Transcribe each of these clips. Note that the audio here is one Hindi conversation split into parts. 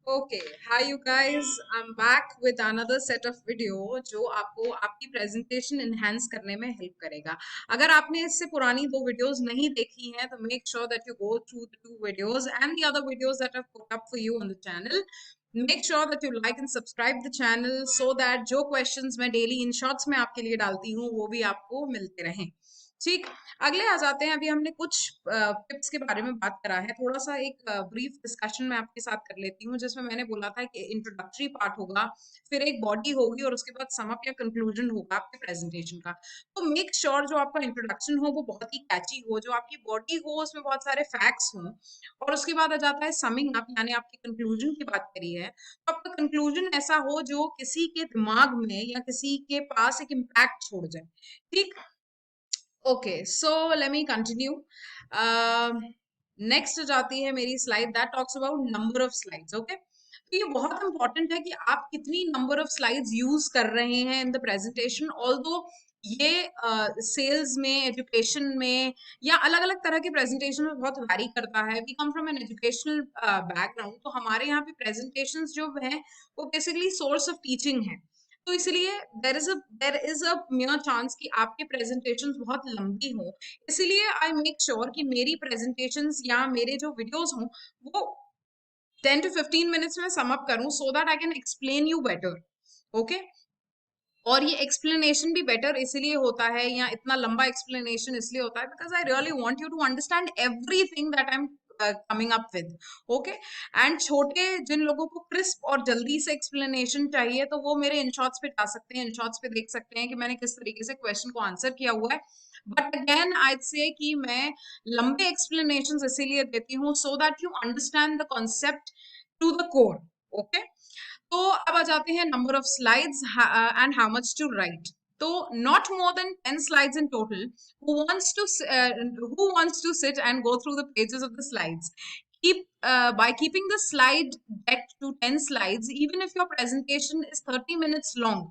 Okay, hi you guys, I am back with another set of video जो आपको आपकी प्रेजेंटेशन एनहांस करने में हेल्प करेगा। अगर आपने इससे पुरानी दो वीडियोस नहीं देखी हैं तो make sure that you go through the two videos and the other videos that I have put up for you on the channel. Make sure that you like and subscribe the channel so that जो क्वेश्चंस मैं डेली इन शॉर्ट्स में आपके लिए डालती हूँ वो भी आपको मिलते रहें। ठीक, अगले आ जाते हैं। अभी हमने कुछ टिप्स के बारे में बात करा है, थोड़ा सा एक ब्रीफ डिस्कशन मैं आपके साथ कर लेती हूँ, जिसमें मैंने बोला था कि इंट्रोडक्टरी पार्ट होगा, फिर एक बॉडी होगी और उसके बाद सम अप या कंक्लूजन होगा आपके प्रेजेंटेशन का। तो मेक श्योर जो आपका इंट्रोडक्शन हो वो बहुत ही कैची हो, जो आपकी बॉडी हो उसमें बहुत सारे फैक्ट्स हों, और उसके बाद आ जाता है समिंग अप, यानी आपकी कंक्लूजन की बात करी है तो आपका कंक्लूजन ऐसा हो जो किसी के दिमाग में या किसी के पास एक इम्पैक्ट छोड़ जाए। ठीक, okay, so let me continue. Next जाती है मेरी slide that talks about number of slides. Okay, तो ये बहुत इंपॉर्टेंट है कि आप कितनी नंबर ऑफ स्लाइड्स यूज कर रहे हैं इन द प्रेजेंटेशन। ऑल्दो ये सेल्स में, एजुकेशन में या अलग अलग तरह के प्रेजेंटेशन में बहुत वैरी करता है। We come from an educational background, तो हमारे यहाँ पे प्रेजेंटेशंस जो हैं वो बेसिकली सोर्स ऑफ टीचिंग है। तो इसलिए there is a mayor chance कि आपके प्रेजेंटेशंस बहुत लंबी हों। इसीलिए आई मेक श्योर कि मेरी प्रेजेंटेशंस या मेरे जो वीडियोस हों वो 10 to 15 मिनट्स में सम अप करूं so that I can explain you better. Okay, और ये एक्सप्लेनेशन भी बेटर इसलिए होता है, या इतना लंबा एक्सप्लेनेशन इसलिए होता है because I really want you to understand everything that I am coming up with. Okay, and छोटे जिन लोगों को क्रिस्प और जल्दी से एक्सप्लेनेशन चाहिए तो वो मेरे इन शॉर्ट्स पे जा सकते हैं, इन शॉर्ट्स पे देख सकते हैं कि मैंने किस तरीके से क्वेश्चन को आंसर किया हुआ है। बट अगेन आई से कि मैं लंबे एक्सप्लेनेशन इसीलिए देती हूँ so that you understand the concept to the core. Okay, तो अब आ जाते हैं number of slides and how much to write. तो not more than 10 slides in total. Who wants to sit and go through the pages of the slides? keep by keeping the slide deck to 10 slides, even if your presentation is 30 minutes long,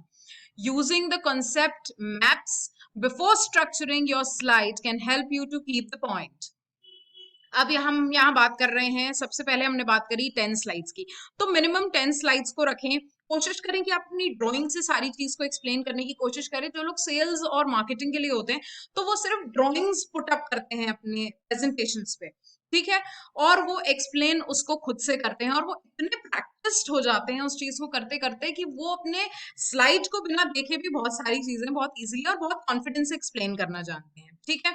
using the concept maps before structuring your slide can help you to keep the point. अब हम यहाँ बात कर रहे हैं, सबसे पहले हमने बात करी 10 स्लाइड्स की, तो मिनिमम 10 स्लाइड्स को रखें। कोशिश करें कि आप अपनी ड्राइंग से सारी चीज को एक्सप्लेन करने की कोशिश करें। जो लोग सेल्स और मार्केटिंग के लिए होते हैं तो वो सिर्फ ड्राइंग्स पुट अप करते हैं अपने प्रेजेंटेशंस पे, ठीक है, और वो एक्सप्लेन उसको खुद से करते हैं और वो इतने प्रैक्टिस्ड हो जाते हैं उस चीज को करते करते कि वो अपने स्लाइड को बिना देखे भी बहुत सारी चीजें बहुत इजीली और बहुत कॉन्फिडेंस से एक्सप्लेन करना जानते हैं। ठीक है,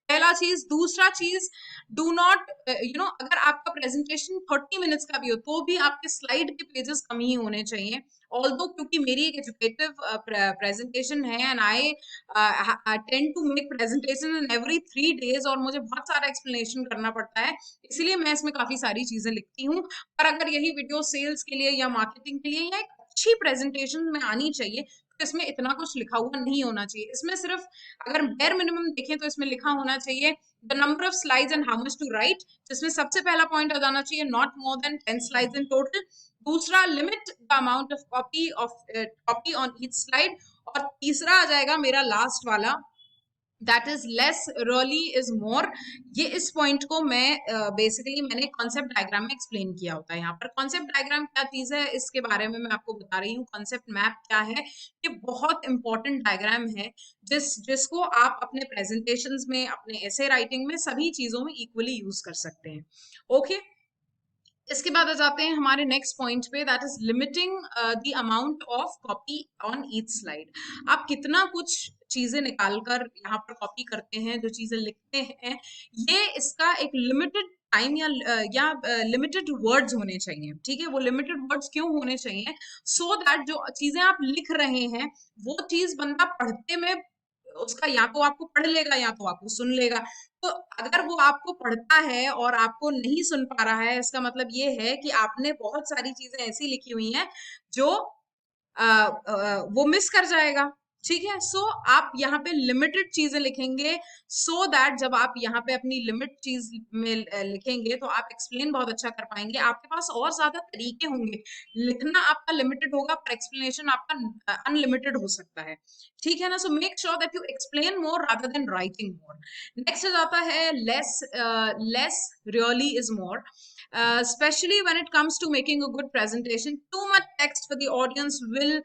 पहला चीज। दूसरा चीज, डू नॉट अगर आपका प्रेजेंटेशन 30 मिनट्स का भी हो तो भी आपके स्लाइड के पेजेस कम ही होने चाहिए। ऑल्दो क्योंकि मेरी एक एजुकेटिव प्रेजेंटेशन है and I tend to make presentation in every 3 days और मुझे बहुत सारा एक्सप्लेनेशन करना पड़ता है, इसीलिए मैं इसमें काफी सारी चीजें लिखती हूँ। पर अगर यही वीडियो सेल्स के लिए या मार्केटिंग के लिए या एक अच्छी प्रेजेंटेशन में आनी चाहिए तो इसमें इतना कुछ लिखा हुआ नहीं होना चाहिए। इसमें सिर्फ अगर बेयर मिनिमम देखें तो इसमें लिखा होना चाहिए the number of slides and how much to write, जिसमें सबसे पहला पॉइंट आ जाना चाहिए not more than 10 slides in total. दूसरा, limit the amount of copy on each slide. और तीसरा आ जाएगा मेरा लास्ट वाला, that is less really is more. ये इस पॉइंट को मैं बेसिकली मैंने कॉन्सेप्ट डायग्राम में एक्सप्लेन किया होता है। यहाँ पर कॉन्सेप्ट डायग्राम क्या चीज है इसके बारे में मैं आपको बता रही हूँ। कॉन्सेप्ट मैप क्या है? ये बहुत इंपॉर्टेंट डायग्राम है जिसको आप अपने प्रेजेंटेशंस में, अपने ऐसे राइटिंग में, सभी चीजों में इक्वली यूज कर सकते हैं। ओके, इसके बाद आ जाते हैं हमारे नेक्स्ट पॉइंट पे, that is limiting the amount of copy on each slide. आप कितना कुछ चीजें निकालकर यहाँ पर कॉपी करते हैं, जो चीजें लिखते हैं, ये इसका एक लिमिटेड टाइम या लिमिटेड वर्ड्स होने चाहिए। ठीक है, वो लिमिटेड वर्ड्स क्यों होने चाहिए? सो दैट जो चीजें आप लिख रहे हैं वो चीज बंदा पढ़ते में उसका या तो आपको पढ़ लेगा या तो आपको सुन लेगा। तो अगर वो आपको पढ़ता है और आपको नहीं सुन पा रहा है, इसका मतलब ये है कि आपने बहुत सारी चीजें ऐसी लिखी हुई हैं जो वो मिस कर जाएगा। ठीक है, सो आप यहाँ पे लिमिटेड चीजें लिखेंगे सो दैट जब आप यहाँ पे अपनी लिमिट चीज में लिखेंगे तो आप एक्सप्लेन बहुत अच्छा कर पाएंगे। आपके पास और ज्यादा तरीके होंगे, लिखना आपका लिमिटेड होगा पर एक्सप्लेनेशन आपका अनलिमिटेड हो सकता है। ठीक है ना? सो make sure that you explain more rather than writing more. Next जाता है less really is more. especially when it comes to making a good presentation. Too much text for the audience will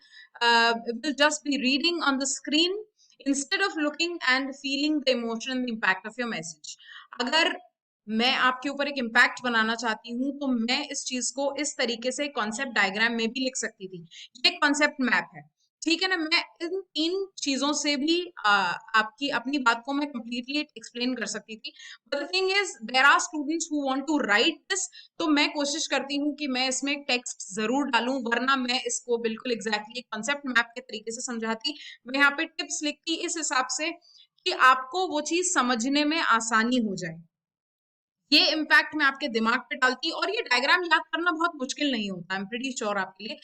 just be reading on the screen instead of looking and feeling the emotion and the impact of your message. अगर मैं आपके ऊपर एक इम्पैक्ट बनाना चाहती हूँ तो मैं इस चीज को इस तरीके से कॉन्सेप्ट डायग्राम में भी लिख सकती थी. ये कॉन्सेप्ट मैप है, ठीक है ना. मैं इन 3 चीजों से भी आपकी अपनी बात को मैं कंप्लीटली एक्सप्लेन कर सकती थी. But the thing is there are students who want to write this, तो मैं कोशिश करती हूँ कि मैं इसमें टेक्स्ट जरूर डालूं, वरना मैं इसको बिल्कुल एग्जैक्टली कॉन्सेप्ट मैप के तरीके से समझाती. मैं यहाँ पे टिप्स लिखती इस हिसाब से कि आपको वो चीज समझने में आसानी हो जाए. ये इम्पैक्ट मैं आपके दिमाग पे डालती, और ये डायग्राम याद करना बहुत मुश्किल नहीं होता, आई एम प्रीटी श्योर आपके लिए.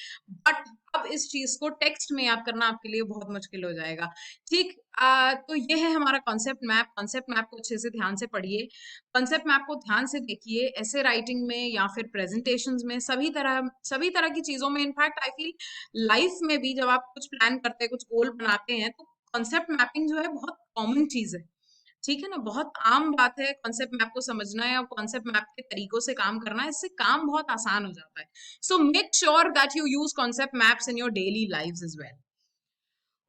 बट अब इस चीज को टेक्स्ट में याद करना आपके लिए बहुत मुश्किल हो जाएगा. ठीक. तो ये है हमारा कॉन्सेप्ट मैप. कॉन्सेप्ट मैप को अच्छे से ध्यान से पढ़िए, कॉन्सेप्ट मैप को ध्यान से देखिए, ऐसे राइटिंग में या फिर प्रेजेंटेशंस में, सभी तरह की चीजों में. इनफैक्ट आई फील लाइफ में भी जब आप कुछ प्लान करते हैं, कुछ गोल बनाते हैं, तो कॉन्सेप्ट मैपिंग जो है बहुत कॉमन चीज है, ठीक है ना. बहुत आम बात है कॉन्सेप्ट मैप को समझना है और कॉन्सेप्ट मैप के तरीकों से काम करना है. इससे काम बहुत आसान हो जाता है. So make sure that you use concept maps in your daily lives as well.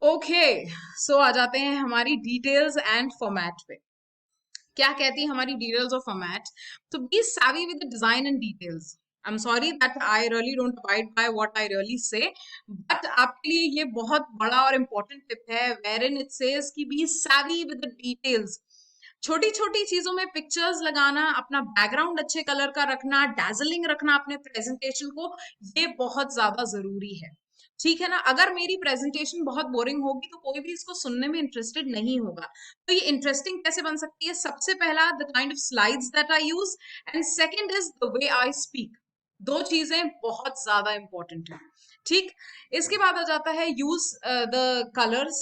Okay, so आ जाते हैं हमारी डिटेल्स एंड फॉर्मेट पे. क्या कहती है हमारी डिटेल्स और फॉर्मेट? तो B savvy with the design and details. I'm sorry that I really don't abide by what I really say, but आपके लिए ये बहुत बड़ा और important tip है, wherein it says कि be savvy with the details. छोटी छोटी चीजों में पिक्चर्स लगाना, अपना बैकग्राउंड अच्छे कलर का रखना, डैजलिंग रखना अपने प्रेजेंटेशन को, ये बहुत ज्यादा जरूरी है, ठीक है ना. अगर मेरी प्रेजेंटेशन बहुत बोरिंग होगी तो कोई भी इसको सुनने में इंटरेस्टेड नहीं होगा. तो ये इंटरेस्टिंग कैसे बन सकती है? सबसे पहला, the kind of slides that I use, and second is the way I speak. दो चीजें बहुत ज्यादा इंपॉर्टेंट है, ठीक. इसके बाद आ जाता है use the colours,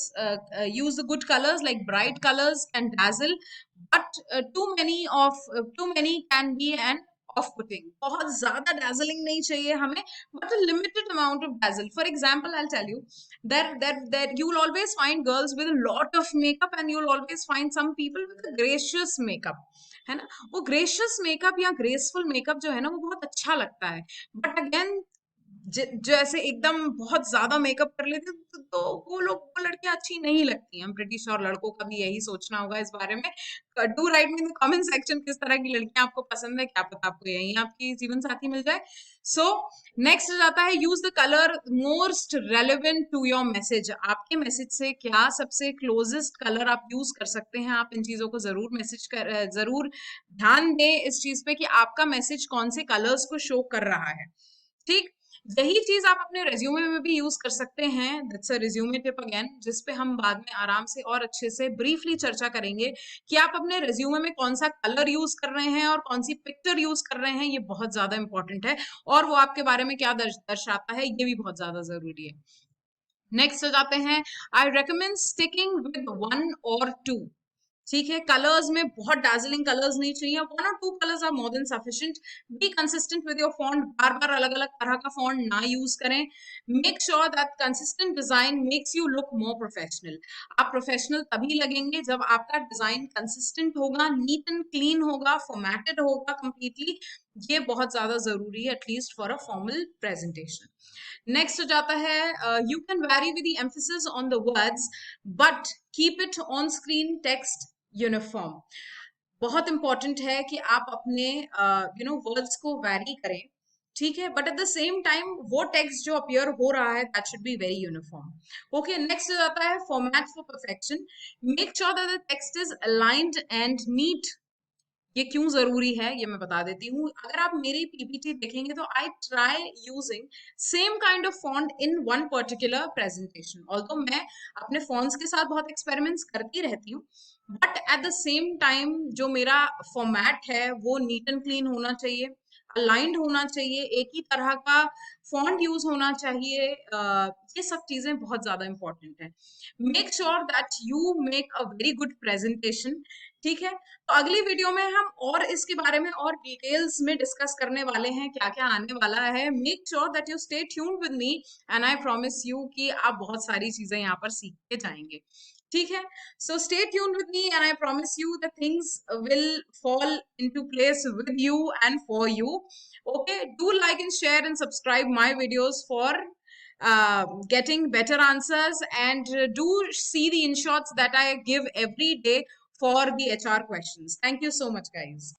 use the good colours like bright colours can dazzle, but too many can be an of putting. बहुत ज्यादा dazzling नहीं चाहिए हमें, but a limited amount of dazzle. For example, I'll tell you that you will always find girls with a lot of makeup, and you will always find some people with a gracious makeup, है ना. वो ग्रेशियस मेकअप या ग्रेसफुल मेकअप जो है ना, वो बहुत अच्छा लगता है. बट अगेन, जो ऐसे एकदम बहुत ज्यादा मेकअप कर लेते तो वो लड़कियां अच्छी नहीं लगती. आई एम प्रीटी श्योर लड़कों का भी यही सोचना होगा इस बारे में. Do right me in the comment section किस तरह की लड़कियां आपको पसंद है, क्या पता आपको यही आपकी जीवन साथी मिल जाए. सो नेक्स्ट जाता है use the colour most relevant to your message. आपके मैसेज से क्या सबसे क्लोजेस्ट कलर आप यूज कर सकते हैं, आप इन चीजों को जरूर ध्यान दें इस चीज पे कि आपका मैसेज कौन से कलर्स को शो कर रहा है, ठीक. यही चीज आप अपने रेज्यूमे में भी यूज कर सकते हैं. That's a resume tip again, जिस पे हम बाद में आराम से और अच्छे से ब्रीफली चर्चा करेंगे कि आप अपने रेज्यूमे में कौन सा कलर यूज कर रहे हैं और कौन सी पिक्चर यूज कर रहे हैं. ये बहुत ज्यादा इंपॉर्टेंट है, और वो आपके बारे में क्या दर्शाता है, ये भी बहुत ज्यादा जरूरी है. नेक्स्ट हो जाते हैं, आई रेकमेंड स्टिकिंग विद 1 और 2, ठीक है. कलर्स में बहुत डार्जिलिंग कलर्स नहीं चाहिए, 1 और 2 colours are more than sufficient. Be consistent with your font, बार बार अलग अलग तरह का फॉन्ट ना यूज करें. Make sure that consistent design makes you look more professional. आप प्रोफेशनल तभी लगेंगे जब आपका डिजाइन कंसिस्टेंट होगा, नीट एंड क्लीन होगा, फॉर्मेटेड होगा कंप्लीटली. ये बहुत ज्यादा जरूरी है, at least for a formal presentation. Next हो जाता है, you can vary with the emphasis on the words, but keep it on screen text uniform. बहुत इंपॉर्टेंट है कि आप अपने वर्ड्स को वैरी करें, ठीक है, but at the same time वो टेक्स्ट जो अपीयर हो रहा है that should be very uniform. Okay, next आता है format for perfection. Make sure that the text is aligned and neat. ये क्यों जरूरी है ये मैं बता देती हूँ. अगर आप मेरी पीपीटी देखेंगे तो I try using same kind of font in one particular presentation. Although मैं अपने फॉन्ट्स के साथ बहुत एक्सपेरिमेंट्स करती रहती हूँ, but at the same time जो मेरा फॉर्मेट है वो नीट एंड क्लीन होना चाहिए, अलाइंड होना चाहिए, एक ही तरह का फॉन्ट यूज होना चाहिए. ये सब चीजें बहुत ज्यादा इंपॉर्टेंट है. Make sure that you make a very good presentation, ठीक है. तो अगली वीडियो में हम और इसके बारे में और डिटेल्स में डिस्कस करने वाले हैं, क्या क्या आने वाला है. Make sure that you stay tuned with me, and I promise you कि आप बहुत सारी चीजें यहाँ पर सीख के जाएंगे. ठीक है. So stay tuned with me, and I promise you that things will fall into place with you and for you. Okay, do like and share and subscribe my videos for getting better answers, and do see the InShots that I give every day for the HR questions. Thank you so much, guys.